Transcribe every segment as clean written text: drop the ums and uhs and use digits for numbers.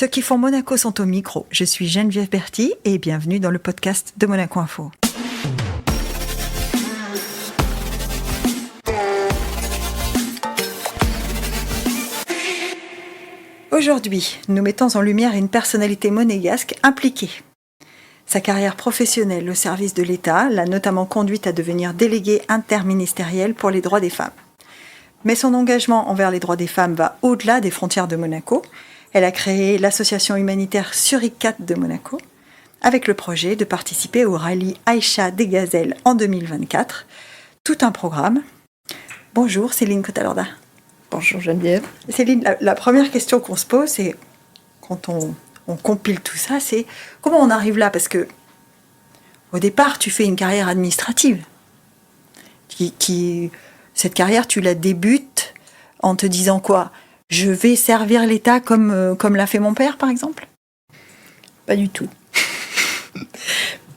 Ceux qui font Monaco sont au micro. Je suis Geneviève Berthy et bienvenue dans le podcast de Monaco Info. Aujourd'hui, nous mettons en lumière une personnalité monégasque impliquée. Sa carrière professionnelle au service de l'État l'a notamment conduite à devenir déléguée interministérielle pour les droits des femmes. Mais son engagement envers les droits des femmes va au-delà des frontières de Monaco. Elle a créé l'association humanitaire Suricat de Monaco, avec le projet de participer au rallye Aïcha des Gazelles en 2024. Tout un programme. Bonjour Céline Cotalorda. Bonjour Geneviève. Céline, la première question qu'on se pose, c'est quand on compile tout ça, c'est comment on arrive là ? Parce que au départ, tu fais une carrière administrative. Cette carrière, tu la débutes en te disant quoi ? Je vais servir l'État comme l'a fait mon père, par exemple ? Pas du tout.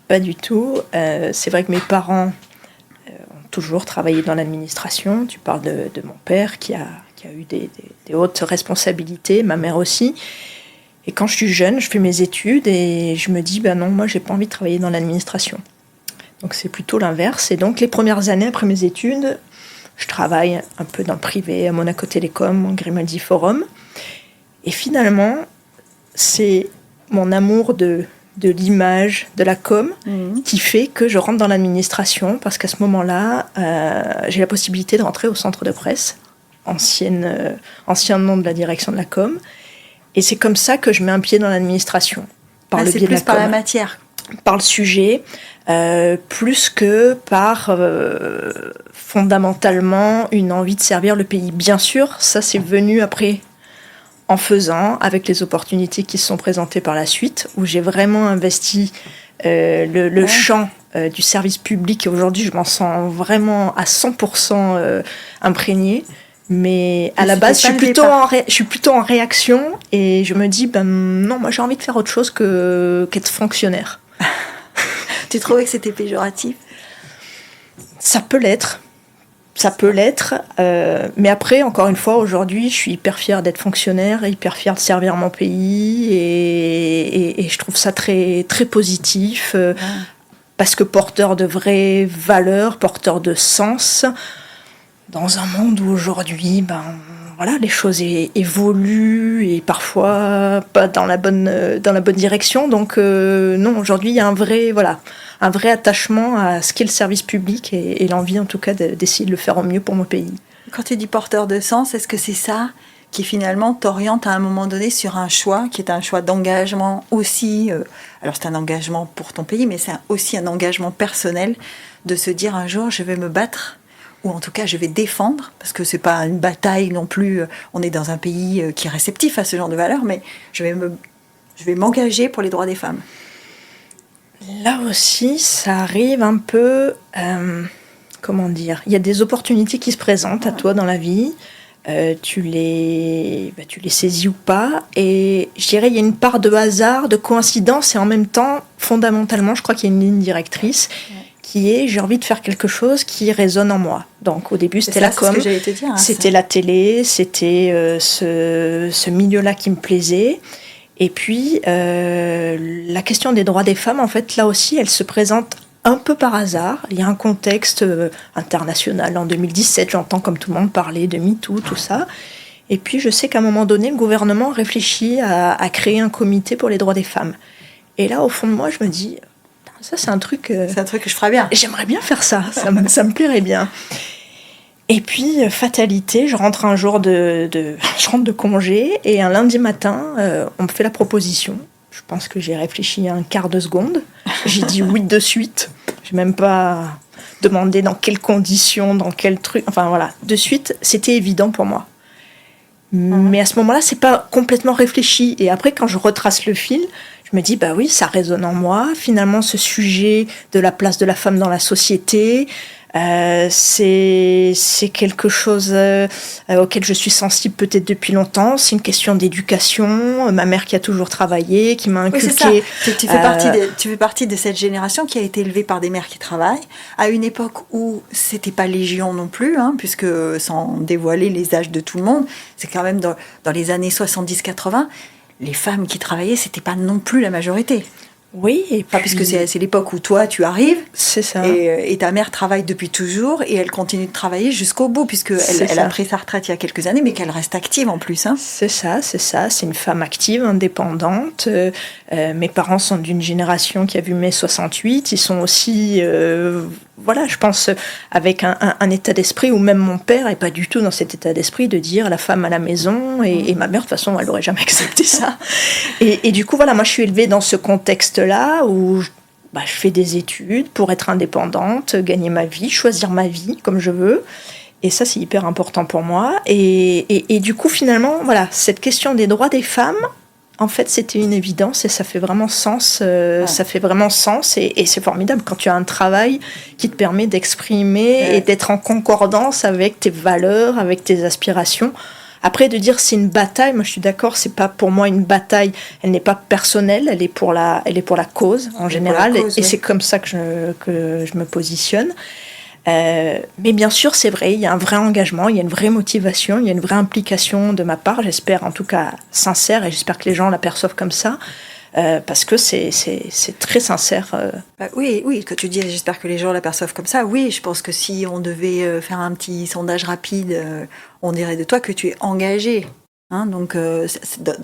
Pas du tout. C'est vrai que mes parents ont toujours travaillé dans l'administration. Tu parles de mon père qui a eu des hautes responsabilités, ma mère aussi. Et quand je suis jeune, je fais mes études et je me dis, non, moi, j'ai pas envie de travailler dans l'administration. Donc, c'est plutôt l'inverse. Et donc, les premières années après mes études, je travaille un peu dans le privé, à Monaco Télécom, en Grimaldi Forum. Et finalement, c'est mon amour de l'image, de la com, qui fait que je rentre dans l'administration, parce qu'à ce moment-là, j'ai la possibilité de rentrer au centre de presse, ancien nom de la direction de la com. Et c'est comme ça que je mets un pied dans l'administration. Par le biais de la com. Par la matière. Par le sujet, plus que par fondamentalement une envie de servir le pays. Bien sûr, ça c'est venu après en faisant, avec les opportunités qui se sont présentées par la suite, où j'ai vraiment investi le champ du service public. Et aujourd'hui, je m'en sens vraiment à 100% imprégnée. Mais à la base, je suis plutôt en réaction et je me dis, non, moi j'ai envie de faire autre chose qu'être fonctionnaire. Tu trouvais que c'était péjoratif ? Ça peut l'être. Mais après, encore une fois, aujourd'hui, je suis hyper fière d'être fonctionnaire, hyper fière de servir mon pays et je trouve ça très, très positif parce que porteur de vraies valeurs, porteur de sens. Dans un monde où aujourd'hui, les choses évoluent et parfois pas dans la bonne direction. Donc non, aujourd'hui, il y a un vrai attachement à ce qu'est le service public et l'envie en tout cas d'essayer de le faire au mieux pour mon pays. Quand tu dis porteur de sens, est-ce que c'est ça qui finalement t'oriente à un moment donné sur un choix qui est un choix d'engagement aussi alors c'est un engagement pour ton pays, mais c'est aussi un engagement personnel de se dire un jour je vais me battre, ou en tout cas je vais défendre, parce que c'est pas une bataille non plus, on est dans un pays qui est réceptif à ce genre de valeurs, mais je vais m'engager pour les droits des femmes. Là aussi, ça arrive un peu, il y a des opportunités qui se présentent à toi dans la vie, tu les saisis ou pas, et je dirais il y a une part de hasard, de coïncidence, et en même temps, fondamentalement, je crois qu'il y a une ligne directrice, qui est j'ai envie de faire quelque chose qui résonne en moi. Donc au début c'était la com, c'est ce que j'allais te dire, c'était la télé, c'était ce milieu-là qui me plaisait. Et puis la question des droits des femmes, en fait là aussi elle se présente un peu par hasard. Il y a un contexte international. En 2017, j'entends comme tout le monde parler de MeToo, tout ça. Et puis je sais qu'à un moment donné, le gouvernement réfléchit à créer un comité pour les droits des femmes. Et là au fond de moi je me dis ça, c'est un truc que je ferais bien. J'aimerais bien faire ça me plairait bien. Et puis, fatalité, je rentre un jour je rentre de congé et un lundi matin, on me fait la proposition. Je pense que j'ai réfléchi un quart de seconde. J'ai dit oui de suite. J'ai même pas demandé dans quelles conditions, dans quel truc. Enfin voilà, de suite, c'était évident pour moi. Mais à ce moment-là, c'est pas complètement réfléchi. Et après, quand je retrace le fil, je me dis, oui, ça résonne en moi. Finalement, ce sujet de la place de la femme dans la société, c'est quelque chose auquel je suis sensible peut-être depuis longtemps. C'est une question d'éducation. Ma mère qui a toujours travaillé, qui m'a inculqué. Oui, tu fais partie de cette génération qui a été élevée par des mères qui travaillent, à une époque où c'était pas légion non plus, puisque sans dévoiler les âges de tout le monde, c'est quand même dans les années 70-80, les femmes qui travaillaient, c'était pas non plus la majorité. Oui, et puis... puisque c'est l'époque où toi, tu arrives. C'est ça. Et ta mère travaille depuis toujours et elle continue de travailler jusqu'au bout, puisqu'elle a pris sa retraite il y a quelques années, mais qu'elle reste active en plus. Hein. C'est ça. C'est une femme active, indépendante. Mes parents sont d'une génération qui a vu mai 68. Ils sont aussi, je pense, avec un état d'esprit où même mon père n'est pas du tout dans cet état d'esprit de dire la femme à la maison. Et ma mère, de toute façon, elle n'aurait jamais accepté ça. Et du coup, moi, je suis élevée dans ce contexte-là où je fais des études pour être indépendante, gagner ma vie, choisir ma vie comme je veux. Et ça, c'est hyper important pour moi. Et du coup, finalement, cette question des droits des femmes, en fait, c'était une évidence et ça fait vraiment sens. Ça fait vraiment sens et c'est formidable quand tu as un travail qui te permet d'exprimer et d'être en concordance avec tes valeurs, avec tes aspirations. Après, de dire c'est une bataille, moi je suis d'accord, c'est pas pour moi une bataille, elle n'est pas personnelle, elle est pour la cause en général, et c'est comme ça que je me positionne. Mais bien sûr, c'est vrai, il y a un vrai engagement, il y a une vraie motivation, il y a une vraie implication de ma part, j'espère en tout cas sincère, et j'espère que les gens l'aperçoivent comme ça. Parce que c'est très sincère. Oui, que tu dis, j'espère que les gens l'aperçoivent comme ça. Oui, je pense que si on devait faire un petit sondage rapide, on dirait de toi que tu es engagé. Hein, donc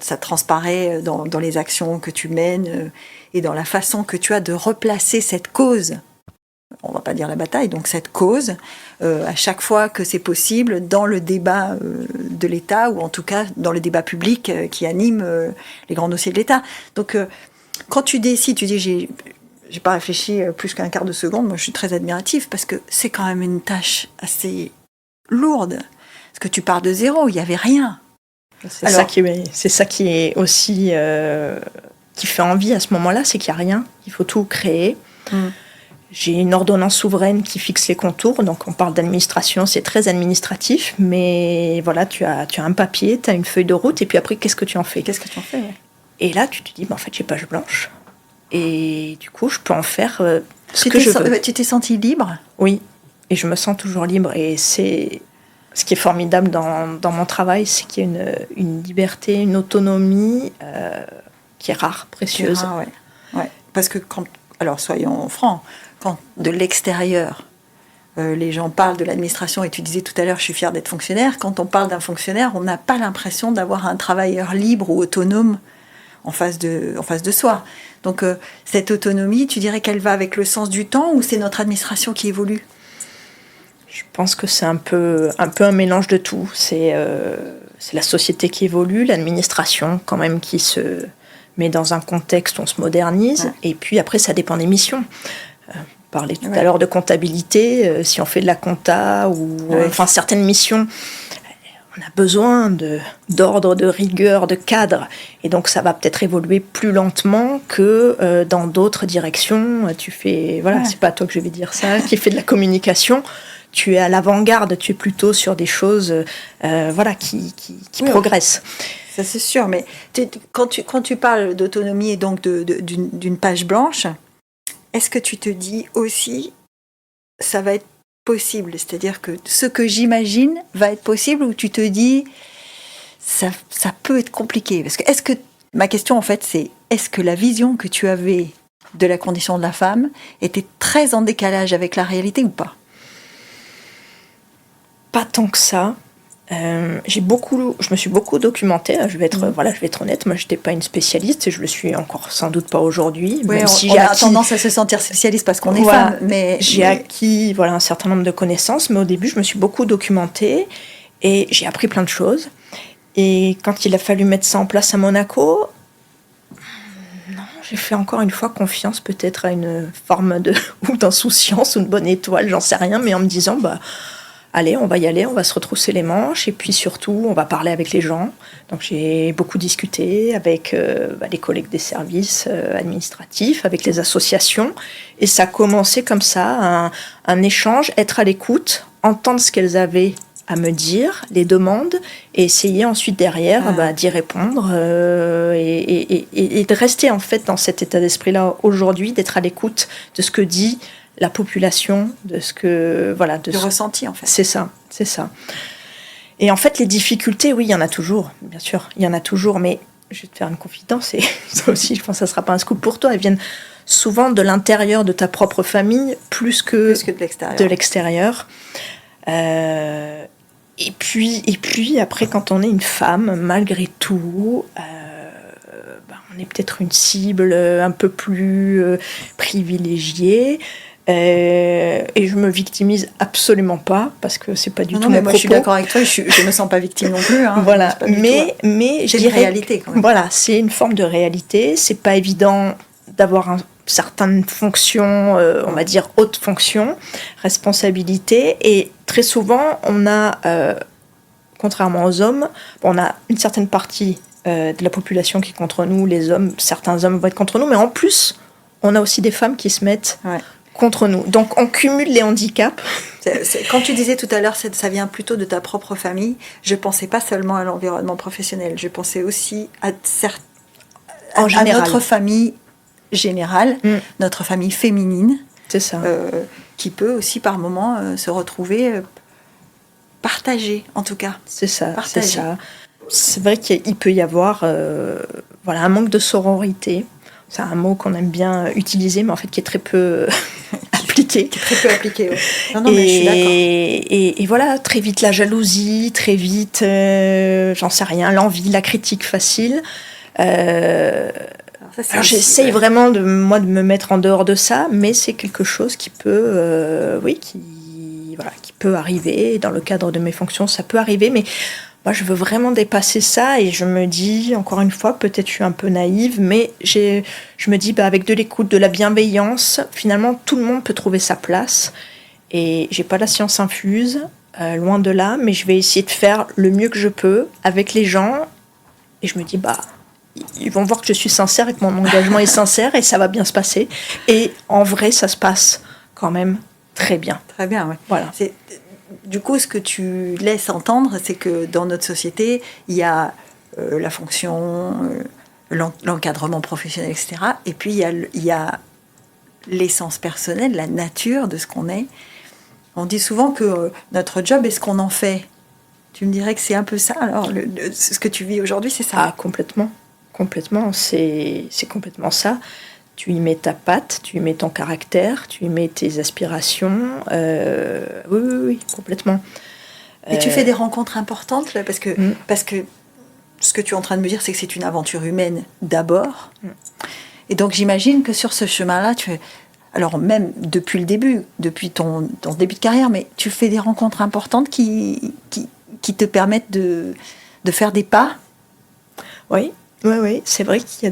ça transparaît dans les actions que tu mènes et dans la façon que tu as de replacer cette cause. On va pas dire la bataille, donc cette cause, à chaque fois que c'est possible, dans le débat de l'État, ou en tout cas dans le débat public qui anime les grands dossiers de l'État. Donc, quand tu décides, tu dis, j'ai pas réfléchi plus qu'un quart de seconde, moi je suis très admirative, parce que c'est quand même une tâche assez lourde, parce que tu pars de zéro, il n'y avait rien. C'est ça qui est aussi, qui fait envie à ce moment-là, c'est qu'il n'y a rien, il faut tout créer. J'ai une ordonnance souveraine qui fixe les contours, donc on parle d'administration, c'est très administratif, mais voilà, tu as un papier, tu as une feuille de route, et puis après, qu'est-ce que tu en fais ? Ouais. Et là, tu te dis, en fait, j'ai page blanche, et du coup, je peux en faire ce que je veux. Tu t'es sentie libre ? Oui, et je me sens toujours libre, et c'est ce qui est formidable dans mon travail, c'est qu'il y a une liberté, une autonomie qui est rare, précieuse. Ouais. Parce que alors soyons francs, quand de l'extérieur, les gens parlent de l'administration, et tu disais tout à l'heure, je suis fière d'être fonctionnaire, quand on parle d'un fonctionnaire, on n'a pas l'impression d'avoir un travailleur libre ou autonome en face de soi. Donc cette autonomie, tu dirais qu'elle va avec le sens du temps, ou c'est notre administration qui évolue ? Je pense que c'est un peu un mélange de tout. C'est la société qui évolue, l'administration quand même qui se met dans un contexte où on se modernise, et puis après ça dépend des missions. On parlait tout à l'heure de comptabilité, si on fait de la compta ou certaines missions, on a besoin d'ordre, de rigueur, de cadre, et donc ça va peut-être évoluer plus lentement que dans d'autres directions. Tu fais, c'est pas à toi que je vais dire ça, qui fait de la communication. Tu es à l'avant-garde, tu es plutôt sur des choses qui progressent. Ça c'est sûr, mais quand tu parles d'autonomie et donc d'une page blanche, est-ce que tu te dis aussi ça va être possible ? C'est-à-dire que ce que j'imagine va être possible, ou tu te dis ça peut être compliqué ? Parce que ma question en fait c'est, est-ce que la vision que tu avais de la condition de la femme était très en décalage avec la réalité ou pas ? Pas tant que ça. Je me suis beaucoup documentée. Je vais être honnête. Moi, j'étais pas une spécialiste et je le suis encore sans doute pas aujourd'hui. Oui, on a tendance à se sentir spécialiste parce qu'on est femme. Mais j'ai acquis un certain nombre de connaissances, mais au début, je me suis beaucoup documentée et j'ai appris plein de choses. Et quand il a fallu mettre ça en place à Monaco, non, j'ai fait encore une fois confiance peut-être à une forme d'insouciance ou de bonne étoile, j'en sais rien, mais en me disant allez, on va y aller, on va se retrousser les manches, et puis surtout, on va parler avec les gens. Donc j'ai beaucoup discuté avec les collègues des services administratifs, avec les associations, et ça a commencé comme ça, un échange, être à l'écoute, entendre ce qu'elles avaient à me dire, les demandes, et essayer ensuite derrière d'y répondre, et de rester en fait dans cet état d'esprit-là aujourd'hui, d'être à l'écoute de ce que dit la population, de ce que ressenti en fait. C'est ça. Et en fait, les difficultés, oui, il y en a toujours, bien sûr, il y en a toujours, mais je vais te faire une confidence, et ça aussi, je pense que ça ne sera pas un scoop pour toi, elles viennent souvent de l'intérieur de ta propre famille, plus que de l'extérieur. Et puis, après, quand on est une femme, malgré tout, on est peut-être une cible un peu plus privilégiée. Et je me victimise absolument pas, parce que c'est pas du tout mon propos. Moi, je suis d'accord avec toi, je me sens pas victime non plus. Voilà, mais c'est une réalité quand même. Voilà, c'est une forme de réalité. C'est pas évident d'avoir certaines fonctions, on va dire hautes fonctions, responsabilités, et très souvent, on a, contrairement aux hommes, on a une certaine partie de la population qui est contre nous, les hommes, certains hommes vont être contre nous, mais en plus, on a aussi des femmes qui se mettent contre nous. Donc, on cumule les handicaps. Quand tu disais tout à l'heure, ça vient plutôt de ta propre famille, je pensais pas seulement à l'environnement professionnel, je pensais aussi à notre famille générale, notre famille féminine, c'est ça. Qui peut aussi par moments se retrouver partagée, en tout cas. C'est ça, c'est ça. C'est vrai qu'il peut y avoir un manque de sororité. C'est un mot qu'on aime bien utiliser, mais en fait qui est très peu appliqué. Qui est très peu appliqué, oui. Non, mais je suis d'accord. Et voilà, très vite la jalousie, très vite, j'en sais rien, l'envie, la critique facile. Alors j'essaye vraiment de me mettre en dehors de ça, mais c'est quelque chose qui peut, qui peut arriver. Dans le cadre de mes fonctions, ça peut arriver, mais moi, je veux vraiment dépasser ça, et je me dis, encore une fois, peut-être je suis un peu naïve, mais je me dis, avec de l'écoute, de la bienveillance, finalement, tout le monde peut trouver sa place. Et j'ai pas la science infuse, loin de là, mais je vais essayer de faire le mieux que je peux avec les gens. Et je me dis, ils vont voir que je suis sincère et que mon engagement est sincère, et ça va bien se passer. Et en vrai, ça se passe quand même très bien. Très bien, oui. Voilà. Du coup, ce que tu laisses entendre, c'est que dans notre société, il y a la fonction, l'encadrement professionnel, etc. Et puis, il y a l'essence personnelle, la nature de ce qu'on est. On dit souvent que notre job est ce qu'on en fait. Tu me dirais que c'est un peu ça. Alors, ce que tu vis aujourd'hui, c'est ça? Ah, complètement. Complètement. C'est complètement ça. Tu y mets ta patte, tu y mets ton caractère, tu y mets tes aspirations. Oui, complètement. Et tu fais des rencontres importantes là, parce que ce que tu es en train de me dire, c'est que c'est une aventure humaine d'abord. Et donc j'imagine que sur ce chemin-là, alors même depuis le début, depuis ton début de carrière, mais tu fais des rencontres importantes qui te permettent de faire des pas. Oui, c'est vrai qu'il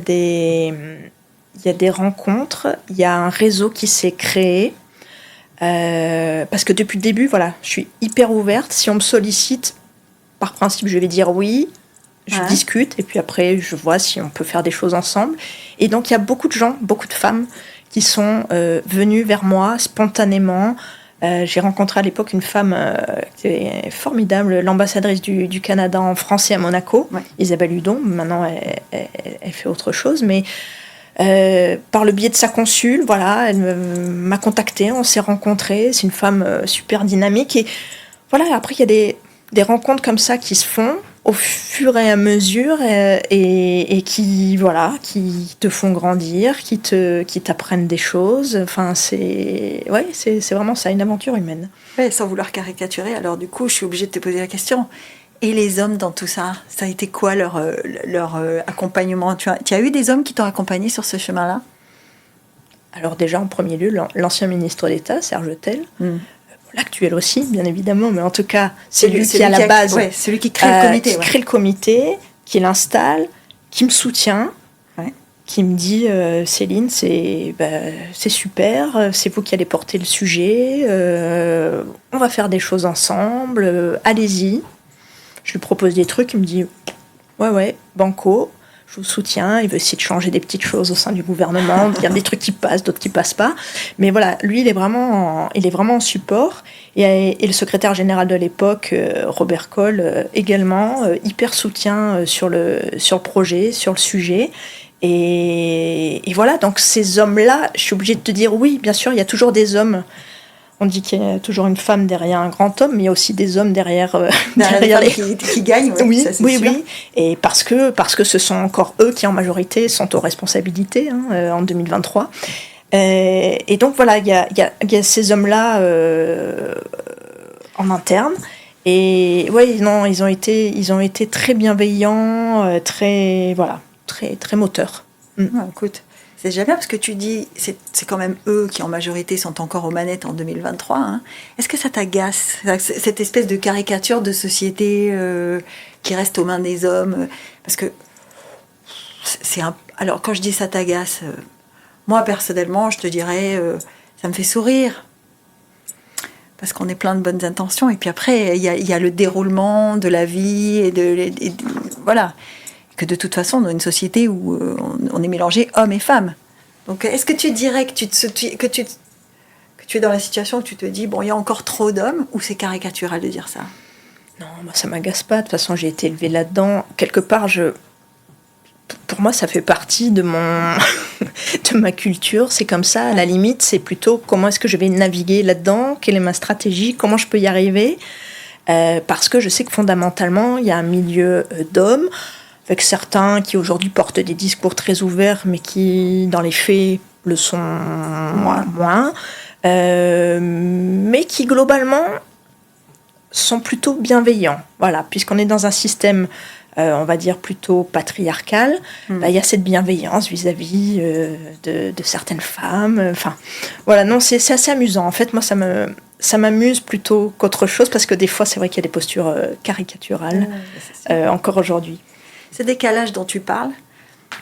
y a des rencontres, il y a un réseau qui s'est créé, parce que depuis le début, je suis hyper ouverte. Si on me sollicite, par principe, je vais dire oui, je discute, et puis après, je vois si on peut faire des choses ensemble. Et donc, il y a beaucoup de gens, beaucoup de femmes qui sont venues vers moi spontanément. J'ai rencontré à l'époque une femme qui est formidable, l'ambassadrice du Canada en France et à Monaco, Isabelle Hudon. Maintenant, elle fait autre chose, mais par le biais de sa consul, elle m'a contactée, on s'est rencontrés. C'est une femme super dynamique, et après il y a des rencontres comme ça qui se font au fur et à mesure, et qui te font grandir, qui t'apprennent des choses. Enfin, c'est vraiment ça, une aventure humaine. Ouais, sans vouloir caricaturer, alors du coup, je suis obligée de te poser la question. Et les hommes dans tout ça, ça a été quoi leur accompagnement? Tu as eu des hommes qui t'ont accompagné sur ce chemin-là? Alors déjà, en premier lieu, l'ancien ministre d'État, Serge Autel, l'actuel aussi, bien évidemment, mais en tout cas, c'est lui qui, à la base, celui qui crée le comité. Qui crée le comité, qui l'installe, qui me soutient, qui me dit Céline, c'est super, c'est vous qui allez porter le sujet, on va faire des choses ensemble, allez-y. Je lui propose des trucs, il me dit ouais, banco, je vous soutiens. Il veut essayer de changer des petites choses au sein du gouvernement. Il y a des trucs qui passent, d'autres qui passent pas. Mais lui, il est vraiment en support. Et le secrétaire général de l'époque, Robert Coll, également, hyper soutien sur le projet, sur le sujet. Et voilà, donc ces hommes-là, je suis obligée de te dire oui, bien sûr, il y a toujours des hommes. On dit qu'il y a toujours une femme derrière un grand homme, mais il y a aussi des hommes derrière derrière les qui gagnent. Ouais, oui, ça, c'est oui, sûr. oui. Et parce que ce sont encore eux qui, en majorité, sont aux responsabilités en 2023. Et donc, voilà, il y a ces hommes-là en interne. Et ouais, non, ils ont été très bienveillants, très moteurs. Ouais, écoute, c'est déjà bien parce que tu dis, c'est quand même eux qui en majorité sont encore aux manettes en 2023. Hein. Est-ce que ça t'agace, cette espèce de caricature de société qui reste aux mains des hommes? Parce que alors quand je dis ça t'agace, moi personnellement, je te dirais, ça me fait sourire. Parce qu'on est plein de bonnes intentions. Et puis après, il y a le déroulement de la vie voilà. Que de toute façon, on a une société où on est mélangé hommes et femmes. Donc, est-ce que tu dirais que tu es dans la situation où tu te dis, bon, il y a encore trop d'hommes, ou c'est caricatural de dire ça? Non, moi, ça m'agace pas. De toute façon, j'ai été élevée là-dedans. Quelque part, pour moi, ça fait partie de de ma culture. C'est comme ça. À la limite, c'est plutôt comment est-ce que je vais naviguer là-dedans, quelle est ma stratégie, comment je peux y arriver. Parce que je sais que fondamentalement, il y a un milieu d'hommes, avec certains qui aujourd'hui portent des discours très ouverts, mais qui, dans les faits, le sont moins. Mais qui, globalement, sont plutôt bienveillants. Voilà, puisqu'on est dans un système, on va dire, plutôt patriarcal, il y a cette bienveillance vis-à-vis de certaines femmes. Enfin, voilà, non, c'est assez amusant. En fait, moi, ça m'amuse plutôt qu'autre chose, parce que des fois, c'est vrai qu'il y a des postures caricaturales, encore aujourd'hui. Ce décalage dont tu parles,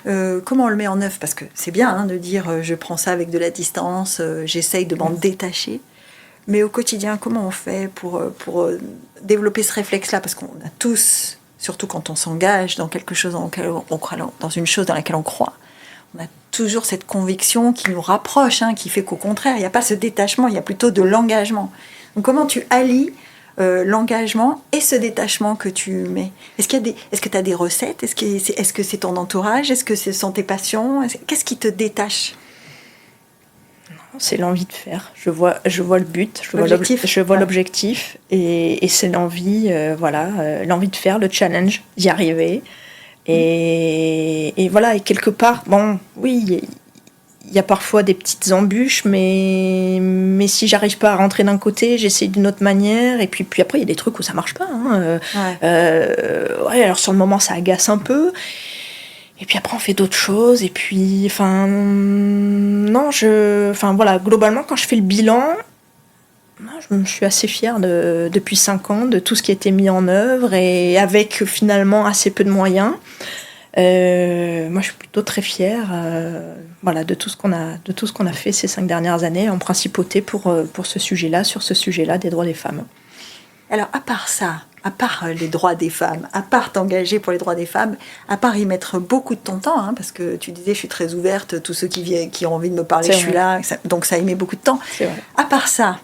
comment on le met en œuvre? Parce que c'est bien de dire je prends ça avec de la distance, j'essaye de m'en détacher. Mais au quotidien, comment on fait pour développer ce réflexe-là? Parce qu'on a tous, surtout quand on s'engage dans quelque chose dans une chose dans laquelle on croit, on a toujours cette conviction qui nous rapproche, qui fait qu'au contraire, il n'y a pas ce détachement, il y a plutôt de l'engagement. Donc comment tu allies l'engagement et ce détachement que tu mets? Est-ce que tu as des recettes? Est-ce que c'est ton entourage? Est-ce que ce sont tes passions? Qu'est-ce qui te détache? Non, c'est l'envie de faire. Je vois le but, je vois l'objectif, et c'est l'envie, l'envie de faire, le challenge, d'y arriver. Et voilà, et quelque part, bon, oui, il y a parfois des petites embûches, mais si j'arrive pas à rentrer d'un côté, j'essaie d'une autre manière, et puis après, il y a des trucs où ça marche pas. Alors sur le moment, ça agace un peu, et puis après, on fait d'autres choses, et puis, globalement, quand je fais le bilan, je suis assez fière depuis 5 ans de tout ce qui a été mis en œuvre, et avec finalement assez peu de moyens. Moi, je suis plutôt très fière de tout ce qu'on a fait ces 5 dernières années en principauté pour ce sujet-là, sur ce sujet-là des droits des femmes. Alors, à part ça, à part les droits des femmes, à part t'engager pour les droits des femmes, à part y mettre beaucoup de ton temps, parce que tu disais, je suis très ouverte, tous ceux qui ont envie de me parler, je suis là, donc ça y met beaucoup de temps. C'est vrai. À part ça,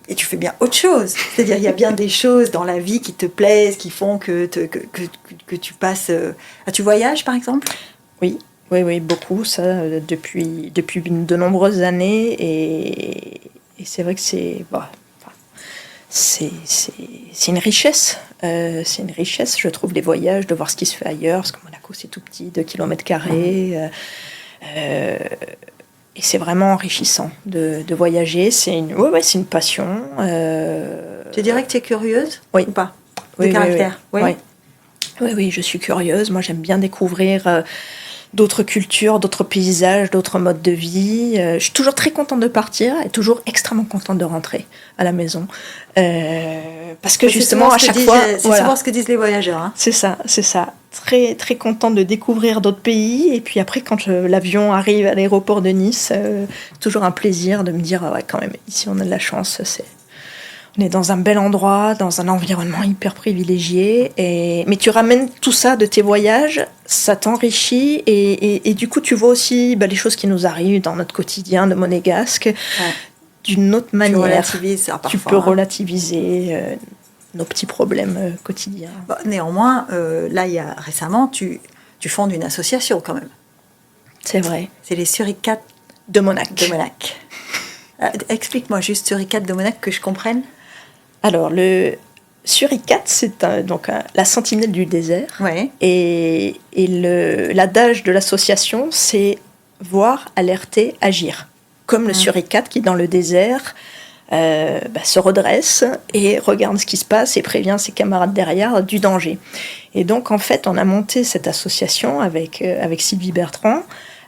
et tu fais bien autre chose. C'est-à-dire, il y a bien des choses dans la vie qui te plaisent, qui font que tu passes... Tu voyages, par exemple? Oui, beaucoup, ça, depuis de nombreuses années. Et c'est vrai que c'est une richesse. C'est une richesse, je trouve, les voyages, de voir ce qui se fait ailleurs. Parce que Monaco, c'est tout petit, 2 km². Et c'est vraiment enrichissant de voyager. C'est une passion. Tu dirais que tu es curieuse? Oui. Ou pas? De caractère? Oui, je suis curieuse. Moi, j'aime bien découvrir d'autres cultures, d'autres paysages, d'autres modes de vie. Je suis toujours très contente de partir et toujours extrêmement contente de rentrer à la maison. Parce que justement, à chaque fois... C'est souvent ce que disent les voyageurs. C'est ça. Très, très contente de découvrir d'autres pays. Et puis après, quand l'avion arrive à l'aéroport de Nice, toujours un plaisir de me dire, quand même, ici on a de la chance. On est dans un bel endroit, dans un environnement hyper privilégié. Mais tu ramènes tout ça de tes voyages, ça t'enrichit. Et du coup, tu vois aussi les choses qui nous arrivent dans notre quotidien de monégasque d'une autre manière. Tu relativises ça, parfois. Tu peux relativiser nos petits problèmes quotidiens. Néanmoins, là, récemment, tu fondes une association quand même. C'est vrai. C'est les Suricates de Monac. Explique-moi juste Suricate de Monac que je comprenne. Alors, le Suricate, c'est la sentinelle du désert. Ouais. Et l'adage de l'association, c'est voir, alerter, agir. Comme le suricate qui, dans le désert, se redresse et regarde ce qui se passe et prévient ses camarades derrière du danger. Et donc, en fait, on a monté cette association avec Sylvie Bertrand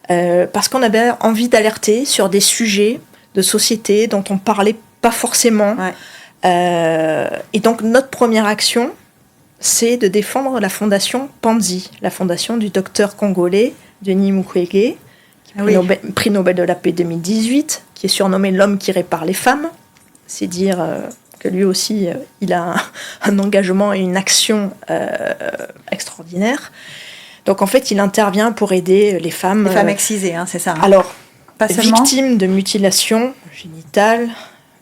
parce qu'on avait envie d'alerter sur des sujets de société dont on ne parlait pas forcément. Ouais. Et donc, notre première action, c'est de défendre la fondation Panzi, la fondation du docteur congolais Denis Mukwege, prix Nobel de la paix 2018, qui est surnommé l'homme qui répare les femmes. C'est dire que lui aussi, il a un engagement et une action extraordinaire. Donc en fait, il intervient pour aider les femmes... Les femmes excisées, c'est ça. Alors, pas seulement victimes de mutilations génitales,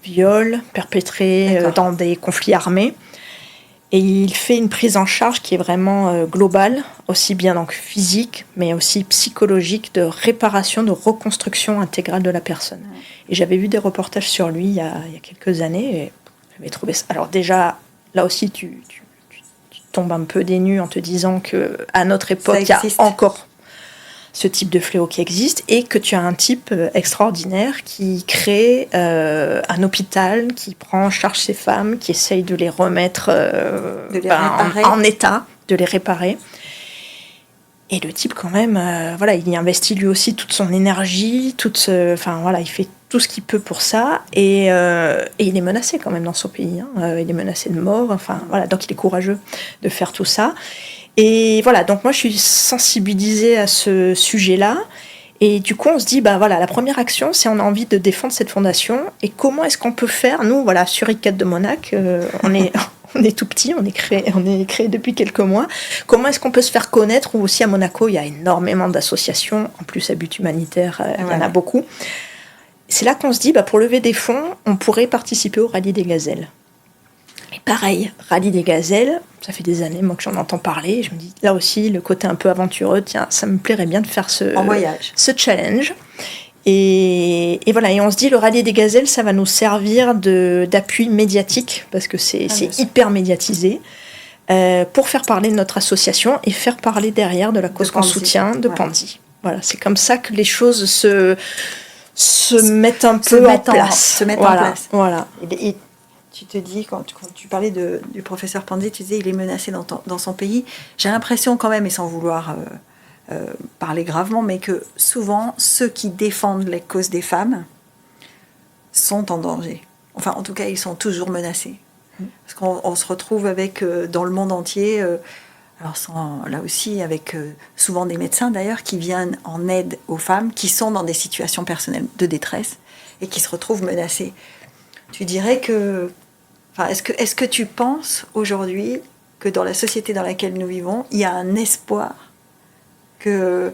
viols perpétrés dans des conflits armés. Et il fait une prise en charge qui est vraiment globale, aussi bien donc physique, mais aussi psychologique, de réparation, de reconstruction intégrale de la personne. Ouais. Et j'avais vu des reportages sur lui il y a quelques années, et j'avais trouvé ça... Alors déjà, là aussi, tu tombes un peu des nues en te disant qu'à notre époque, il y a encore ce type de fléau qui existe, et que tu as un type extraordinaire qui crée un hôpital, qui prend en charge ces femmes, qui essaye de les remettre en état, de les réparer. Et le type, quand même, il y investit lui aussi toute son énergie, il fait tout ce qu'il peut pour ça, et il est menacé quand même dans son pays. Il est menacé de mort, donc il est courageux de faire tout ça. Et voilà, donc moi je suis sensibilisée à ce sujet-là. Et du coup, on se dit, la première action, c'est on a envie de défendre cette fondation. Et comment est-ce qu'on peut faire ? Nous, Suricate de Monac, on est tout petit, on est créé depuis quelques mois. Comment est-ce qu'on peut se faire connaître ? Ou aussi à Monaco, il y a énormément d'associations, en plus à but humanitaire, il y en a beaucoup. C'est là qu'on se dit, pour lever des fonds, on pourrait participer au Rallye des Gazelles. Et pareil, Rallye des Gazelles, ça fait des années moi que j'en entends parler. Je me dis, là aussi, le côté un peu aventureux, tiens, ça me plairait bien de faire ce challenge. Et voilà, et on se dit, le Rallye des Gazelles, ça va nous servir d'appui médiatique, parce que c'est hyper médiatisé, pour faire parler de notre association et faire parler derrière de la cause qu'on soutient de Panzi. Voilà, c'est comme ça que les choses se mettent un peu en place. Voilà. Et tu te dis, quand tu parlais du professeur Panzi, tu disais il est menacé dans son pays. J'ai l'impression quand même, et sans vouloir parler gravement, mais que souvent, ceux qui défendent les causes des femmes sont en danger. Enfin, en tout cas, ils sont toujours menacés. Parce qu'on se retrouve avec, dans le monde entier, là aussi, avec souvent des médecins d'ailleurs, qui viennent en aide aux femmes qui sont dans des situations personnelles de détresse et qui se retrouvent menacées. Tu dirais que... est-ce que tu penses aujourd'hui que dans la société dans laquelle nous vivons, il y a un espoir que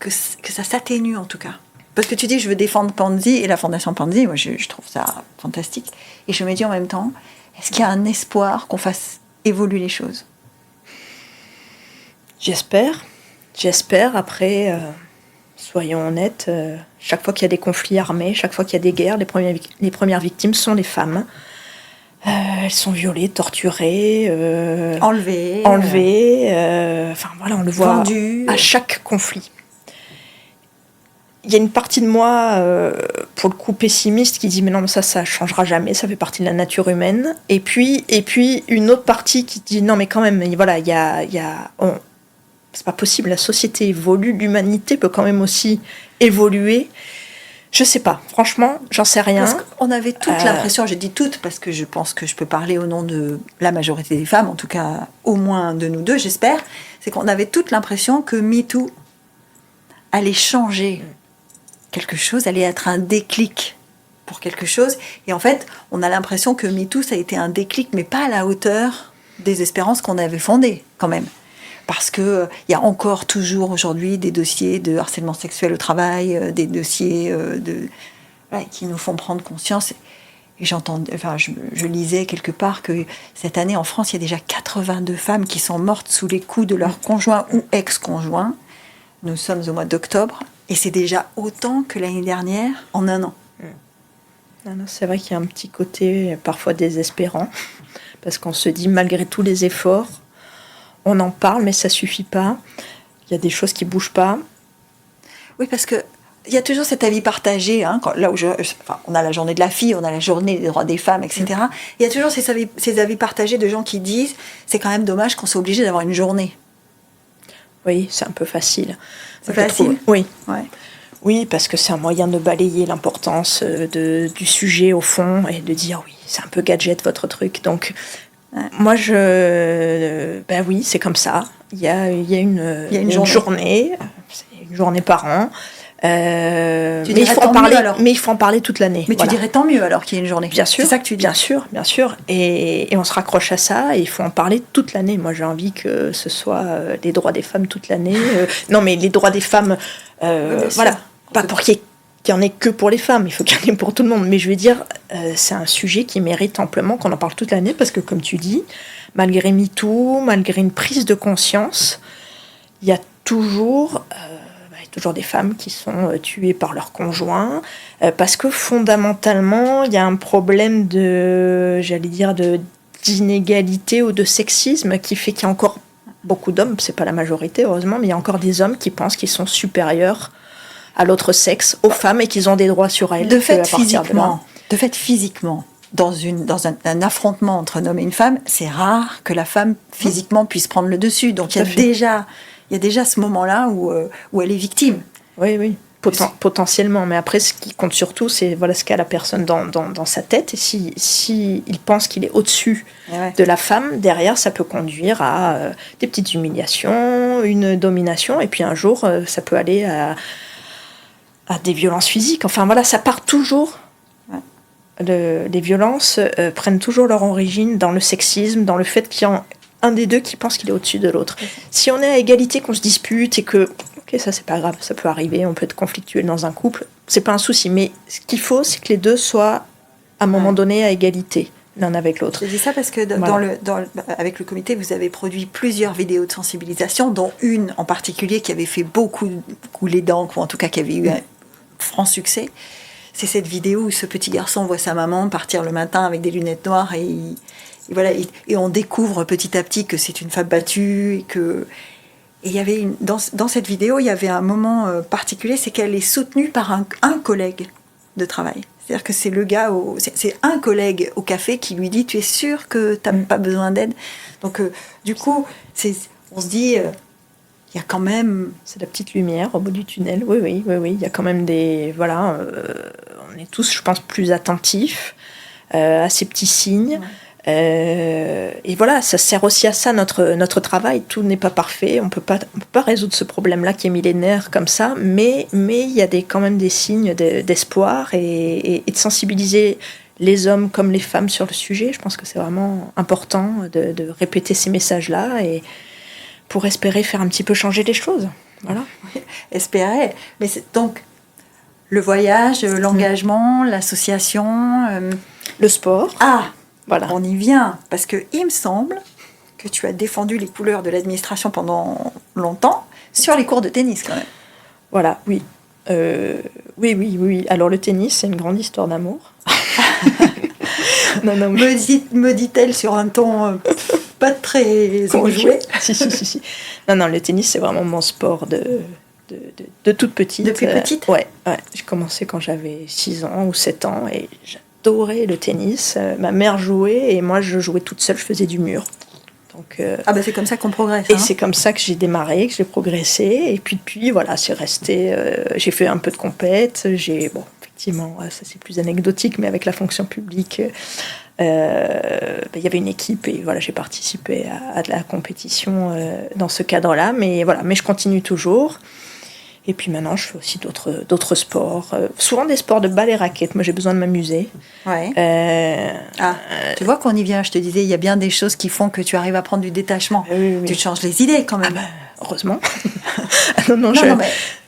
ça s'atténue en tout cas ? Parce que tu dis, je veux défendre Panzi et la Fondation Panzi, moi je trouve ça fantastique. Et je me dis en même temps, est-ce qu'il y a un espoir qu'on fasse évoluer les choses ? J'espère. Après... Soyons honnêtes, chaque fois qu'il y a des conflits armés, chaque fois qu'il y a des guerres, les premières victimes sont les femmes. Elles sont violées, torturées, enlevées. On le voit vendues. À chaque conflit. Il y a une partie de moi, pour le coup pessimiste, qui dit mais non, ça changera jamais, ça fait partie de la nature humaine. Et puis une autre partie qui dit non mais quand même, c'est pas possible, la société évolue, l'humanité peut quand même aussi évoluer. Je sais pas, franchement, j'en sais rien. Parce qu'on avait toute l'impression, je dis toute parce que je pense que je peux parler au nom de la majorité des femmes, en tout cas au moins de nous deux, j'espère, c'est qu'on avait toute l'impression que MeToo allait changer quelque chose, allait être un déclic pour quelque chose. Et en fait, on a l'impression que MeToo, ça a été un déclic, mais pas à la hauteur des espérances qu'on avait fondées quand même. Parce qu'il y a encore toujours aujourd'hui des dossiers de harcèlement sexuel au travail, des dossiers qui nous font prendre conscience. Et je lisais quelque part que cette année en France, il y a déjà 82 femmes qui sont mortes sous les coups de leur conjoint ou ex-conjoint. Nous sommes au mois d'octobre. Et c'est déjà autant que l'année dernière en un an. Non, c'est vrai qu'il y a un petit côté parfois désespérant, parce qu'on se dit, malgré tous les efforts, on en parle, mais ça suffit pas. Il y a des choses qui bougent pas. Oui, parce que il y a toujours cet avis partagé, hein, là où on a la journée de la fille, on a la journée des droits des femmes, etc. Il y a toujours ces avis partagés de gens qui disent c'est quand même dommage qu'on soit obligé d'avoir une journée. Oui, c'est un peu facile. C'est facile. Oui. Ouais. Oui, parce que c'est un moyen de balayer l'importance du sujet au fond et de dire oui, c'est un peu gadget votre truc. Donc, moi, ben oui, c'est comme ça. Il y a une journée, c'est une journée par an. Mais il faut en parler toute l'année. Mais voilà. Tu dirais tant mieux alors qu'il y ait une journée. Bien sûr. C'est ça que tu dis. Bien sûr. Et on se raccroche à ça et il faut en parler toute l'année. Moi, j'ai envie que ce soit les droits des femmes toute l'année. Non, mais les droits des femmes, voilà. Pas pour qu'il y en ait que pour les femmes, il faut qu'il y en ait pour tout le monde. Mais je veux dire, c'est un sujet qui mérite amplement qu'on en parle toute l'année parce que, comme tu dis, malgré MeToo, malgré une prise de conscience, il y a toujours des femmes qui sont tuées par leur conjoint parce que fondamentalement, il y a un problème d'inégalité ou de sexisme qui fait qu'il y a encore beaucoup d'hommes, c'est pas la majorité heureusement, mais il y a encore des hommes qui pensent qu'ils sont supérieurs à l'autre sexe, aux femmes, et qu'ils ont des droits sur elles. De fait, physiquement, dans un affrontement entre un homme et une femme, c'est rare que la femme physiquement puisse prendre le dessus. Donc il y a déjà ce moment-là où elle est victime. Oui. Potentiellement, mais après, ce qui compte surtout, c'est ce qu'a la personne dans sa tête. Et si il pense qu'il est au-dessus de la femme, derrière, ça peut conduire à des petites humiliations, une domination, et puis un jour, ça peut aller à des violences physiques. Enfin voilà, ça part toujours. Les violences prennent toujours leur origine dans le sexisme, dans le fait qu'il y a un des deux qui pense qu'il est au-dessus de l'autre. Si on est à égalité, qu'on se dispute et que ok, ça c'est pas grave, ça peut arriver, on peut être conflictuel dans un couple, c'est pas un souci. Mais ce qu'il faut, c'est que les deux soient à un moment donné à égalité l'un avec l'autre. Je dis ça parce que avec le comité, vous avez produit plusieurs vidéos de sensibilisation, dont une en particulier qui avait fait beaucoup couler d'encre, ou en tout cas qui avait eu un franc succès. C'est cette vidéo où ce petit garçon voit sa maman partir le matin avec des lunettes noires et on découvre petit à petit que c'est une femme battue et il y avait dans cette vidéo, il y avait un moment particulier, c'est qu'elle est soutenue par un collègue de travail. C'est-à-dire que c'est le gars, c'est un collègue au café qui lui dit « Tu es sûr que tu n'as pas besoin d'aide ?» Donc, du coup, on se dit, il y a quand même... C'est la petite lumière au bout du tunnel. Oui. Il y a quand même des... Voilà, on est tous, je pense, plus attentifs à ces petits signes. Et voilà, ça sert aussi à ça, notre travail. Tout n'est pas parfait. On peut pas résoudre ce problème-là qui est millénaire comme ça, mais il y a quand même des signes d'espoir et de sensibiliser les hommes comme les femmes sur le sujet. Je pense que c'est vraiment important de répéter ces messages-là et pour espérer faire un petit peu changer les choses. Voilà. Espérer. Mais donc, le voyage, l'engagement, l'association... Le sport. Ah, voilà. On y vient. Parce qu'il me semble que tu as défendu les couleurs de l'administration pendant longtemps sur les cours de tennis, quand même. Voilà, oui. Oui. Alors, le tennis, c'est une grande histoire d'amour. Non, me dit-elle sur un ton pas très enjoué. Si. Non, le tennis, c'est vraiment mon sport de toute petite. Depuis petite ? Ouais. J'ai commencé quand j'avais 6 ans ou 7 ans et j'adorais le tennis. Ma mère jouait et moi, je jouais toute seule, je faisais du mur. Donc, c'est comme ça qu'on progresse. Et c'est comme ça que j'ai démarré, que j'ai progressé. Et puis voilà, c'est resté... j'ai fait un peu de compète. Effectivement, ça c'est plus anecdotique, mais avec la fonction publique, il y avait une équipe et voilà, j'ai participé à de la compétition dans ce cadre-là. Mais je continue toujours. Et puis maintenant, je fais aussi d'autres sports. Souvent des sports de balle et raquettes. Moi, j'ai besoin de m'amuser. Ouais. Tu vois qu'on y vient. Je te disais, il y a bien des choses qui font que tu arrives à prendre du détachement. Oui. Tu te changes les idées quand même. Heureusement.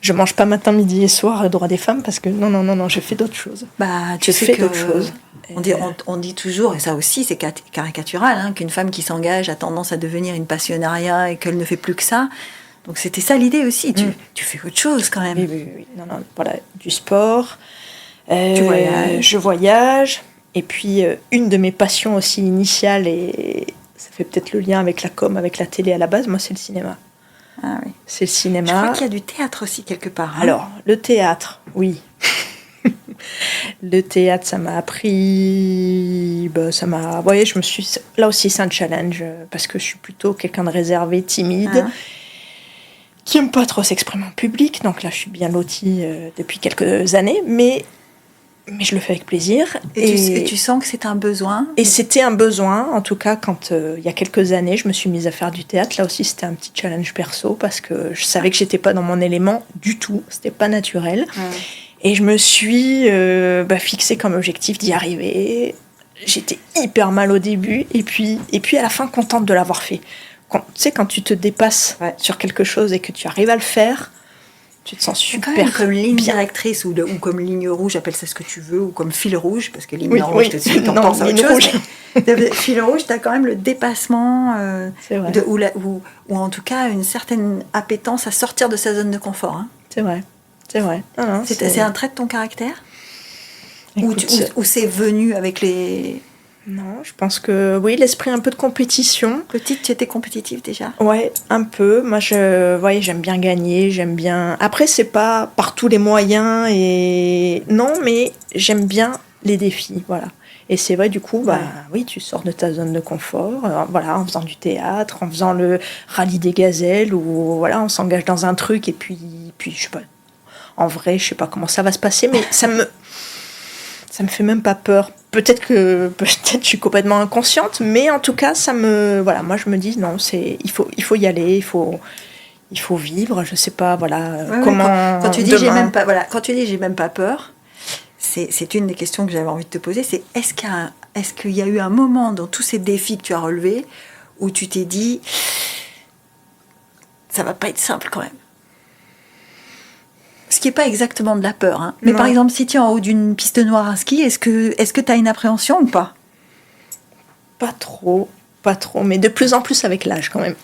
Je mange pas matin, midi et soir le droit des femmes parce que non, je fais d'autres choses. Tu fais d'autres choses. On dit toujours, et ça aussi c'est caricatural, qu'une femme qui s'engage a tendance à devenir une passionnariat et qu'elle ne fait plus que ça. Donc c'était ça l'idée aussi, tu fais autre chose quand même. Oui. Non, voilà, du sport. Tu voyages. Je voyage. Et puis, une de mes passions aussi initiales, et ça fait peut-être le lien avec la com, avec la télé à la base, moi, c'est le cinéma. Ah oui. C'est le cinéma. Je crois qu'il y a du théâtre aussi quelque part. Hein. Alors, le théâtre, oui. Le théâtre, ça m'a appris... Vous voyez, je me suis... Là aussi, c'est un challenge, parce que je suis plutôt quelqu'un de réservé, timide, qui n'aime pas trop s'exprimer en public. Donc là, je suis bien lotie depuis quelques années, mais je le fais avec plaisir. Et tu sens que c'est un besoin. Et c'était un besoin, en tout cas, quand il y a quelques années, je me suis mise à faire du théâtre. Là aussi, c'était un petit challenge perso, parce que je savais que j'étais pas dans mon élément du tout. C'était pas naturel. Et je me suis fixée comme objectif d'y arriver. J'étais hyper mal au début, et puis à la fin, contente de l'avoir fait. Tu sais, quand tu te dépasses sur quelque chose et que tu arrives à le faire, tu te sens super quand même comme ligne bien. directrice ou comme ligne rouge, appelle ça ce que tu veux, ou comme fil rouge, parce que ligne rouge, tout de suite, on pense à autre chose. Fil rouge, tu as quand même le dépassement, ou en tout cas une certaine appétence à sortir de sa zone de confort. Hein. C'est vrai. C'est un trait de ton caractère. Ou c'est venu avec les... Non, je pense que oui, l'esprit un peu de compétition. Petite, tu étais compétitive déjà ? Ouais, un peu. Moi, j'aime bien gagner, j'aime bien... Après, c'est pas par tous les moyens, et... Non, mais j'aime bien les défis, voilà. Et c'est vrai, du coup, oui, tu sors de ta zone de confort, en faisant du théâtre, en faisant le rallye des gazelles, ou voilà, on s'engage dans un truc, et puis je sais pas, en vrai, je sais pas comment ça va se passer, mais ça me fait même pas peur. Peut-être je suis complètement inconsciente, mais en tout cas, moi je me dis non, il faut y aller, il faut vivre, je sais pas, comment. Quand tu dis j'ai même pas peur, c'est une des questions que j'avais envie de te poser, c'est est-ce qu'il y a eu un moment dans tous ces défis que tu as relevés où tu t'es dit ça va pas être simple quand même? Ce qui n'est pas exactement de la peur. Hein. Mais par exemple, si tu es en haut d'une piste noire à ski, est-ce que tu as une appréhension ou pas ? Pas trop, mais de plus en plus avec l'âge quand même.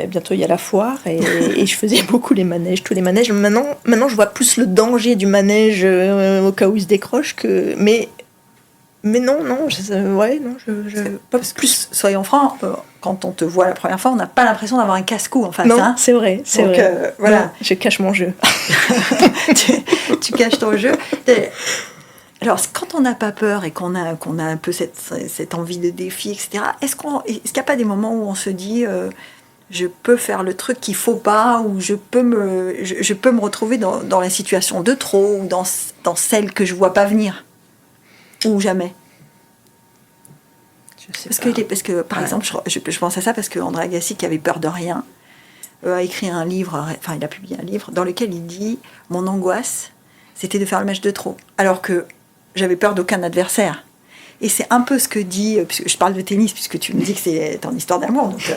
Bientôt, il y a la foire et je faisais beaucoup tous les manèges. Maintenant, je vois plus le danger du manège au cas où il se décroche que... Mais non, Parce que, soyons francs, quand on te voit la première fois, on n'a pas l'impression d'avoir un casse-cou en face. Non, hein. c'est vrai. Voilà. Non, je cache mon jeu. tu caches ton jeu. Alors, quand on n'a pas peur et qu'on a un peu cette envie de défi, etc., est-ce qu'il n'y a pas des moments où on se dit je peux faire le truc qu'il ne faut pas, ou je peux me retrouver dans la situation de trop, ou dans celle que je ne vois pas venir ? Ou jamais. Parce que par exemple, je pense à ça parce que André Agassi, qui avait peur de rien, a écrit un livre, il a publié un livre dans lequel il dit « Mon angoisse, c'était de faire le match de trop, alors que j'avais peur d'aucun adversaire. » Et c'est un peu ce que dit, puisque je parle de tennis, puisque tu me dis que c'est ton histoire d'amour, donc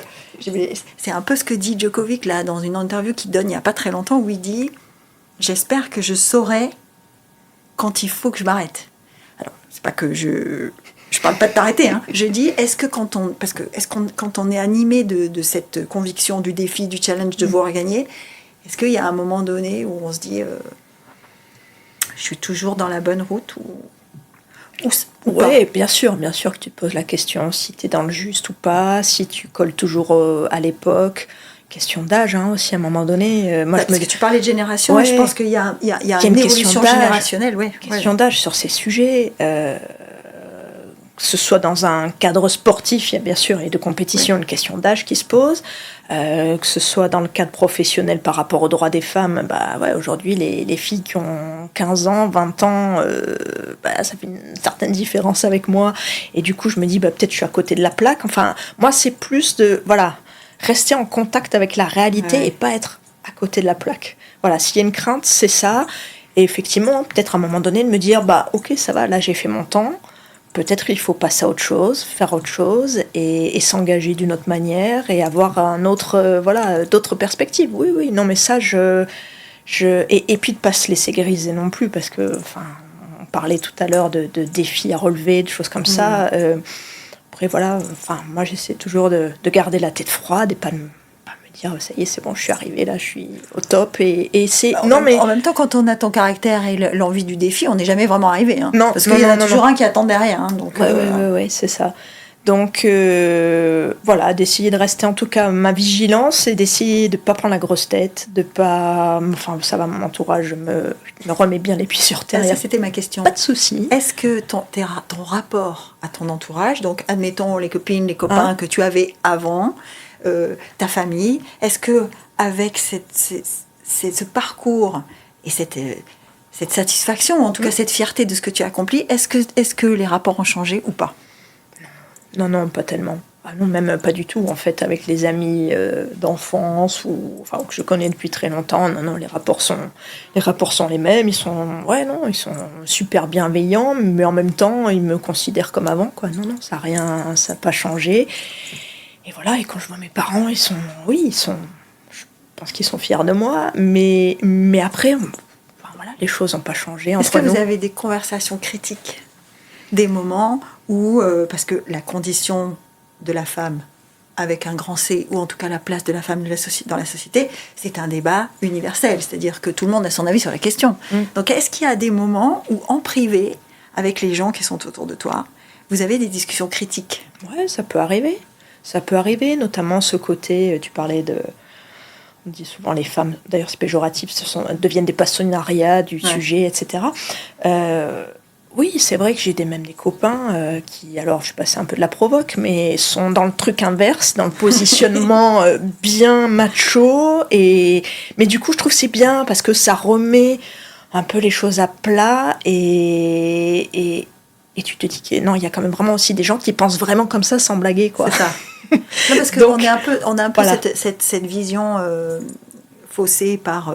c'est un peu ce que dit Djokovic là, dans une interview qu'il donne il n'y a pas très longtemps, où il dit « J'espère que je saurai quand il faut que je m'arrête. » Alors, c'est pas que je parle pas de t'arrêter, hein. Je dis, quand on est animé de cette conviction du défi, du challenge, de vouloir gagner, est-ce qu'il y a un moment donné où on se dit, je suis toujours dans la bonne route ou Oui, bien sûr que tu te poses la question si tu es dans le juste ou pas, si tu colles toujours à l'époque. Question d'âge aussi, à un moment donné. Parce que tu parlais de génération, et je pense qu'il y a une évolution générationnelle. Question d'âge sur ces sujets. Que ce soit dans un cadre sportif, il y a bien sûr, et de compétition, une question d'âge qui se pose. Que ce soit dans le cadre professionnel par rapport aux droits des femmes, aujourd'hui, les filles qui ont 15 ans, 20 ans, ça fait une certaine différence avec moi. Et du coup, je me dis, peut-être je suis à côté de la plaque. Enfin, moi, c'est plus de... rester en contact avec la réalité et pas être à côté de la plaque. Voilà, s'il y a une crainte, c'est ça. Et effectivement, peut-être à un moment donné, de me dire, ok, ça va, là j'ai fait mon temps, peut-être il faut passer à autre chose, faire autre chose, et s'engager d'une autre manière, et avoir d'autres perspectives. Oui, non, mais ça, et puis de pas se laisser griser non plus, parce que, on parlait tout à l'heure de défis à relever, de choses comme ça. après, voilà, enfin, moi, j'essaie toujours de garder la tête froide et pas me dire, ça y est, c'est bon, je suis arrivée, là, je suis au top. Et c'est... En même temps, quand on a ton caractère et l'envie du défi, on n'est jamais vraiment arrivé. Hein. Non, parce qu'il y en a toujours un qui attend derrière. Hein, donc, ouais, c'est ça. Donc, voilà, d'essayer de rester, en tout cas, ma vigilance et d'essayer de ne pas prendre la grosse tête, de pas... Enfin, ça va, mon entourage me remet bien les pieds sur terre. Ça, c'était ma question. Pas de souci. Est-ce que ton rapport à ton entourage, donc admettons les copines, les copains que tu avais avant, ta famille, est-ce que avec ce parcours et cette satisfaction, en tout cas cette fierté de ce que tu as accompli, est-ce que les rapports ont changé ou pas ? Non, pas tellement. Ah non, même pas du tout, en fait, avec les amis d'enfance ou que je connais depuis très longtemps. Non, les rapports sont les mêmes. Ils sont super bienveillants, mais en même temps, ils me considèrent comme avant, quoi. Non, ça n'a pas changé. Et voilà, et quand je vois mes parents, je pense qu'ils sont fiers de moi, mais après, voilà, les choses n'ont pas changé entre nous. Est-ce que vous avez des conversations critiques ? Des moments où, parce que la condition de la femme avec un grand C, ou en tout cas la place de la femme dans la société, c'est un débat universel, c'est-à-dire que tout le monde a son avis sur la question. Donc est-ce qu'il y a des moments où, en privé, avec les gens qui sont autour de toi, vous avez des discussions critiques ? Ouais, ça peut arriver. Ça peut arriver, notamment ce côté, tu parlais de... On dit souvent les femmes, d'ailleurs c'est péjoratif, deviennent des passionnariats du sujet, etc. Oui, c'est vrai que j'ai même des copains qui, alors je suis passée un peu de la provoque, mais sont dans le truc inverse, dans le positionnement bien macho. Mais du coup, je trouve que c'est bien parce que ça remet un peu les choses à plat et tu te dis que non, il y a quand même vraiment aussi des gens qui pensent vraiment comme ça sans blaguer, quoi. C'est ça. Non, parce qu'on a un peu voilà. cette vision faussée par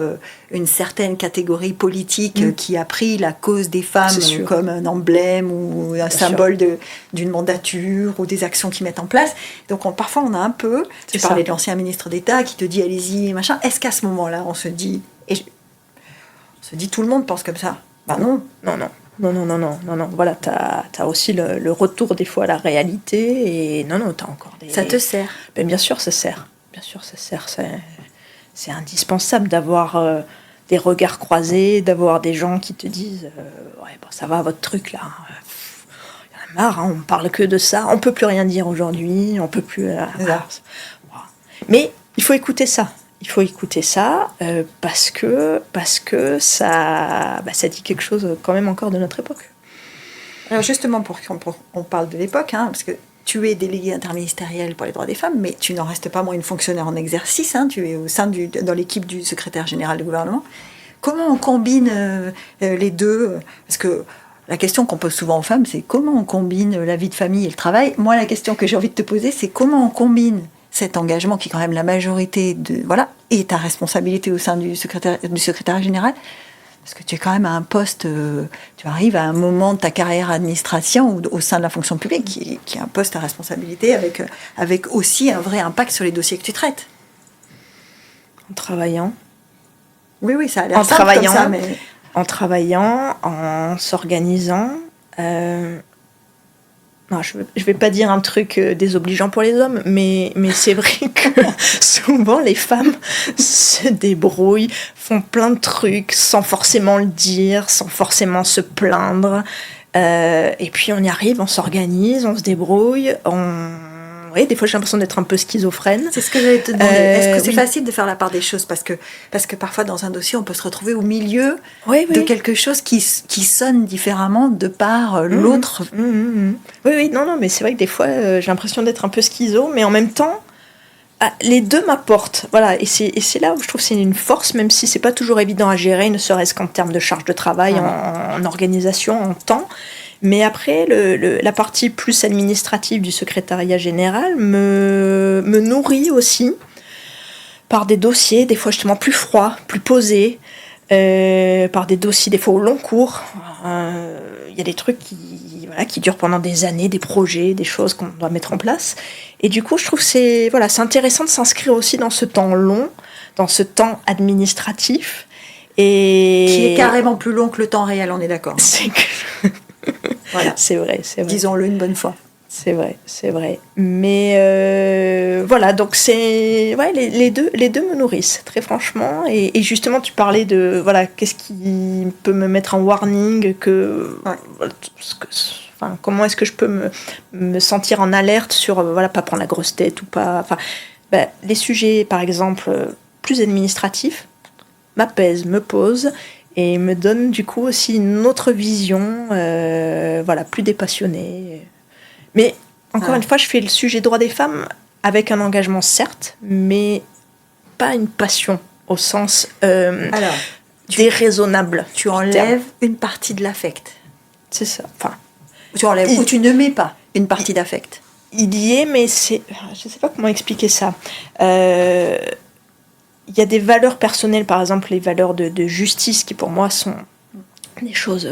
une certaine catégorie politique qui a pris la cause des femmes comme un emblème ou un symbole d'une mandature ou des actions qu'ils mettent en place. Donc parfois on a un peu, tu parlais de l'ancien ministre d'État qui te dit allez-y, machin. Est-ce qu'à ce moment-là on se dit, tout le monde pense comme ça ? Ben non. Non. Voilà, t'as aussi le retour des fois à la réalité et non, t'as encore des... Ça te sert ? Ben, bien sûr, ça sert. C'est indispensable d'avoir des regards croisés, d'avoir des gens qui te disent ça va votre truc là. Il y en a marre, on parle que de ça, on peut plus rien dire aujourd'hui, on peut plus... Mais il faut écouter ça. Parce que ça dit quelque chose quand même encore de notre époque. Alors justement, pour qu'on parle de l'époque, parce que tu es délégué interministériel pour les droits des femmes, mais tu n'en restes pas moins une fonctionnaire en exercice, tu es dans l'équipe du secrétaire général du gouvernement. Comment on combine les deux ? Parce que la question qu'on pose souvent aux femmes, c'est comment on combine la vie de famille et le travail. Moi, la question que j'ai envie de te poser, c'est comment on combine cet engagement qui est quand même la majorité et ta responsabilité au sein du secrétariat général, parce que tu es quand même à un poste, tu arrives à un moment de ta carrière administration ou au sein de la fonction publique qui est un poste à responsabilité avec aussi un vrai impact sur les dossiers que tu traites. En travaillant. Oui, ça a l'air simple comme ça, mais... En travaillant, en s'organisant... Non, je vais pas dire un truc désobligeant pour les hommes, mais c'est vrai que souvent les femmes se débrouillent, font plein de trucs sans forcément le dire, sans forcément se plaindre. Et puis on y arrive, on s'organise, on se débrouille, Oui, des fois j'ai l'impression d'être un peu schizophrène. C'est ce que j'allais te demander. Est-ce que c'est facile de faire la part des choses parce que parfois dans un dossier on peut se retrouver au milieu de quelque chose qui sonne différemment de par l'autre. Oui, non, mais c'est vrai que des fois j'ai l'impression d'être un peu schizo, mais en même temps les deux m'apportent. Voilà, et c'est là où je trouve que c'est une force, même si c'est pas toujours évident à gérer, ne serait-ce qu'en termes de charge de travail, en organisation, en temps. Mais après, la partie plus administrative du secrétariat général me nourrit aussi par des dossiers, des fois justement plus froids, plus posés, par des dossiers des fois au long cours. Il y a des trucs qui durent pendant des années, des projets, des choses qu'on doit mettre en place. Et du coup, je trouve que c'est intéressant de s'inscrire aussi dans ce temps long, dans ce temps administratif. Qui est carrément plus long que le temps réel, on est d'accord. Voilà. C'est vrai. Disons-le une bonne fois. C'est vrai, c'est vrai. Mais voilà, donc c'est les deux me nourrissent très franchement. Et justement, tu parlais de voilà, qu'est-ce qui peut me mettre en warning, voilà, comment est-ce que je peux me sentir en alerte sur voilà, pas prendre la grosse tête ou pas. Enfin, les sujets, par exemple, plus administratifs, m'apaisent, me posent et me donnent du coup aussi une autre vision, voilà, plus dépassionnée. Mais encore une fois, je fais le sujet droit des femmes avec un engagement certes, mais pas une passion au sens déraisonnable. Tu enlèves une partie de l'affect. C'est ça. Enfin, tu enlèves ou tu ne mets pas une partie d'affect. Il y est, mais c'est, je ne sais pas comment expliquer ça. Il y a des valeurs personnelles, par exemple les valeurs de justice, qui pour moi sont des choses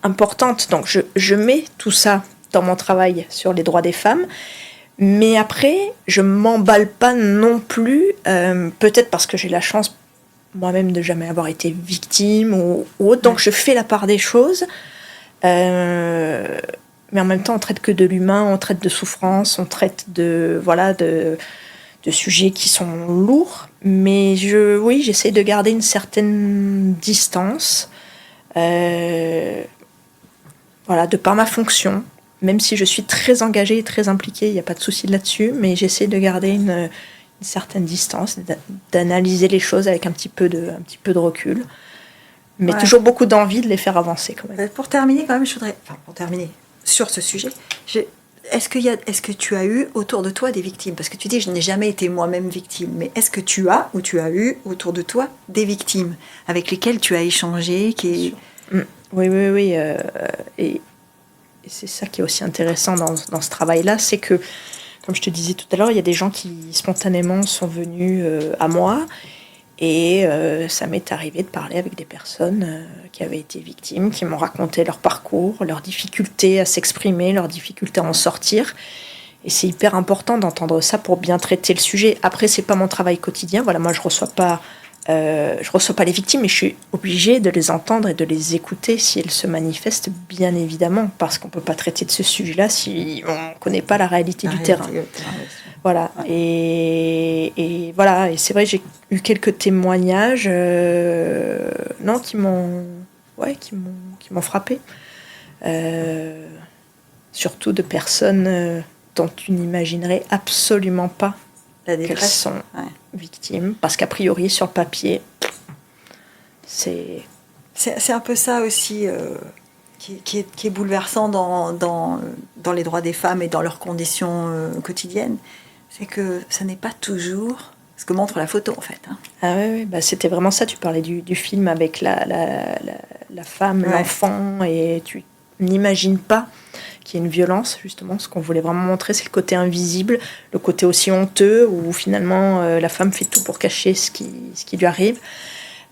importantes. Donc je mets tout ça dans mon travail sur les droits des femmes, mais après, je ne m'emballe pas non plus, peut-être parce que j'ai la chance moi-même de jamais avoir été victime ou autre, donc je fais la part des choses, mais en même temps, on traite que de l'humain, on traite de souffrance, on traite de sujets qui sont lourds, mais j'essaie de garder une certaine distance, voilà, de par ma fonction. Même si je suis très engagée et très impliquée, il n'y a pas de souci là-dessus, mais j'essaie de garder une certaine distance, d'analyser les choses avec un petit peu de recul, mais toujours beaucoup d'envie de les faire avancer quand même. Pour terminer, quand même, pour terminer sur ce sujet, est-ce que tu as eu autour de toi des victimes? Parce que tu dis, je n'ai jamais été moi-même victime, mais est-ce que tu as eu autour de toi des victimes avec lesquelles tu as échangé Oui. Et c'est ça qui est aussi intéressant dans ce travail-là, c'est que, comme je te disais tout à l'heure, il y a des gens qui spontanément sont venus à moi, et ça m'est arrivé de parler avec des personnes qui avaient été victimes, qui m'ont raconté leur parcours, leurs difficultés à s'exprimer, leurs difficultés à en sortir. Et c'est hyper important d'entendre ça pour bien traiter le sujet. Après, c'est pas mon travail quotidien. Voilà, moi, je reçois pas les victimes, mais je suis obligée de les entendre et de les écouter si elles se manifestent, bien évidemment, parce qu'on peut pas traiter de ce sujet-là si on connaît pas la réalité du terrain. Voilà. Et voilà. Et c'est vrai, j'ai eu quelques témoignages, qui m'ont frappé. Surtout de personnes dont tu n'imaginerais absolument pas qu'elles sont victimes, parce qu'a priori sur le papier, c'est un peu ça aussi qui est bouleversant dans les droits des femmes et dans leurs conditions quotidiennes, c'est que ça n'est pas toujours ce que montre la photo en fait. Ah oui, c'était vraiment ça. Tu parlais du film avec la femme, l'enfant, et tu n'imagines pas qu'il y a une violence, justement. Ce qu'on voulait vraiment montrer, c'est le côté invisible, le côté aussi honteux, où finalement la femme fait tout pour cacher ce qui lui arrive.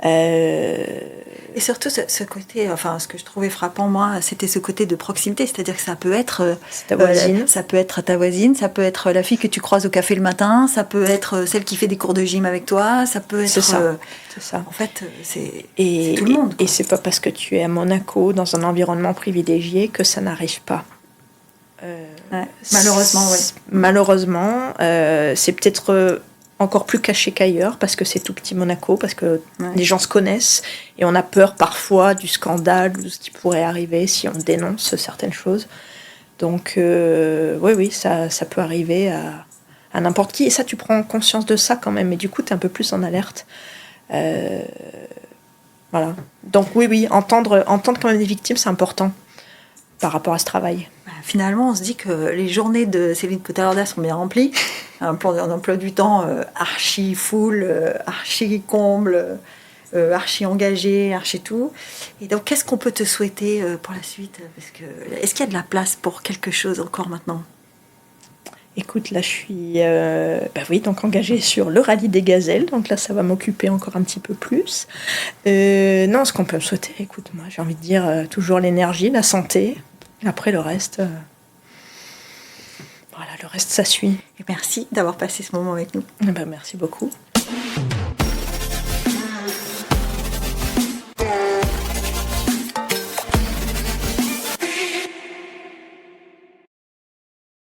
Et surtout ce côté, ce que je trouvais frappant moi, c'était ce côté de proximité, c'est-à-dire que ça peut être ta voisine, ça peut être ta voisine, ça peut être la fille que tu croises au café le matin, ça peut être celle qui fait des cours de gym avec toi, ça peut être. C'est ça. En fait, c'est tout le monde. Et c'est pas parce que tu es à Monaco dans un environnement privilégié que ça n'arrive pas. Malheureusement, oui. Malheureusement, c'est peut-être encore plus caché qu'ailleurs, parce que c'est tout petit Monaco, parce que les gens se connaissent, et on a peur parfois du scandale, de ce qui pourrait arriver si on dénonce certaines choses. Donc, oui, ça peut arriver à n'importe qui, et ça, tu prends conscience de ça quand même, et du coup, tu es un peu plus en alerte. Voilà. Donc, oui, entendre quand même des victimes, c'est important par rapport à ce travail. Finalement, on se dit que les journées de Céline Potarda sont bien remplies. Un emploi du temps archi full, archi comble, archi engagé, archi tout. Et donc, qu'est-ce qu'on peut te souhaiter pour la suite? Est-ce qu'il y a de la place pour quelque chose encore maintenant? Écoute, là, je suis donc engagée sur le rallye des gazelles. Donc là, ça va m'occuper encore un petit peu plus. Non, ce qu'on peut me souhaiter, écoute, moi, j'ai envie de dire toujours l'énergie, la santé. Après, le reste, le reste, ça suit. Et merci d'avoir passé ce moment avec nous. Merci beaucoup.